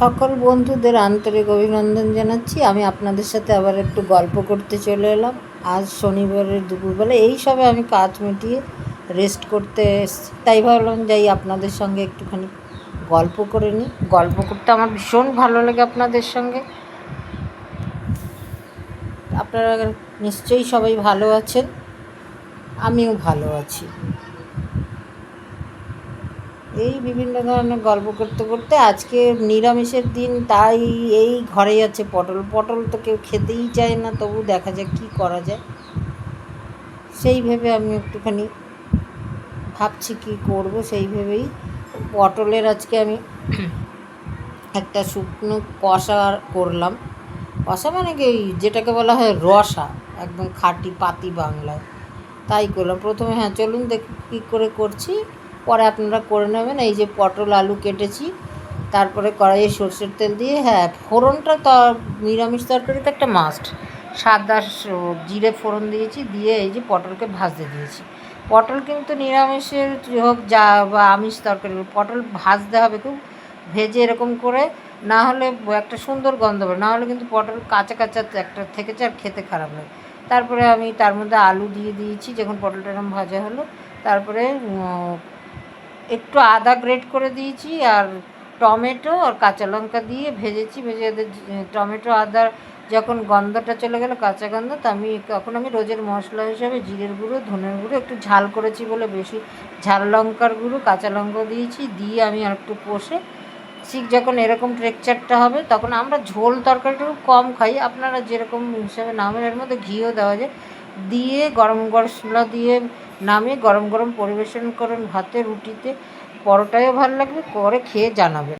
সকল বন্ধুদের আন্তরিক অভিনন্দন জানাচ্ছি। আমি আপনাদের সাথে আবার একটু গল্প করতে চলে এলাম। আজ শনিবারের দুপুরবেলা এই সবে আমি কাজ মিটিয়ে রেস্ট করতে এসেছি, তাই ভাবলাম যাই আপনাদের সঙ্গে একটুখানি গল্প করে নিই। গল্প করতে আমার ভীষণ ভালো লাগে আপনাদের সঙ্গে। আপনারা নিশ্চয়ই সবাই ভালো আছেন, আমিও ভালো আছি। এই বিভিন্ন ধরনের গল্প করতে করতে আজকে নিরামিষের দিন, তাই এই ঘরেই আছে পটল। পটল তো কেউ খেতেই চায় না, তবু দেখা যাক কী করা যায়। সেই ভেবে আমি একটুখানি ভাবছি কী করব, সেই ভেবেই পটলের আজকে আমি একটা শুকনো কষা করলাম। কষা মানে কি, যেটাকে বলা হয় রসা, একদম খাঁটি পাতি বাংলায়, তাই করলাম। প্রথমে চলুন দেখি কী করে করছি, পরে আপনারা করে নেবেন। এই যে পটল আলু কেটেছি, তারপরে কড়াইয়ে সরষের তেল দিয়ে, ফোড়নটা তো নিরামিষ তরকারিতে একটা মাস্ট। সাদা জিরে ফোড়ন দিয়েছি, দিয়ে এই যে পটলকে ভাজতে দিয়েছি। পটল কিন্তু নিরামিষের হোক যা বা আমিষ তরকারি, পটল ভাজতে হবে খুব, ভেজে এরকম করে, না হলে একটা সুন্দর গন্ধ হবে, না হলে কিন্তু পটল কাঁচা কাঁচা একটা থেকেছে আর খেতে খারাপ লাগে। তারপরে আমি তার মধ্যে আলু দিয়ে দিয়েছি যখন পটলটা এরকম ভাজা হলো। তারপরে একটু আদা গ্রেট করে দিয়েছি, আর টমেটো আর কাঁচা লঙ্কা দিয়ে ভেজেছি। ভেজে টমেটো আদা যখন গন্ধটা চলে গেল, কাঁচা গন্ধ, তখন আমি রোজের মশলা হিসাবে জিরের গুঁড়ো, ধনের গুঁড়ো, একটু ঝাল করেছি বলে বেশি ঝাল লঙ্কার গুঁড়ো, কাঁচা লঙ্কা দিয়েছি। দিয়ে আমি আর একটু কষে, ঠিক যখন এরকম টেক্সচারটা হবে, তখন আমরা ঝোল তরকারিটা খুব কম খাই, আপনারা যেরকম হিসাবে নামের, এর মধ্যে ঘিও দেওয়া যায়, দিয়ে গরম মশলা দিয়ে নামিয়ে গরম গরম পরিবেশন করুন। ভাতে, রুটিতে, পরোটায়ও ভালো লাগবে, করে খেয়ে জানাবেন।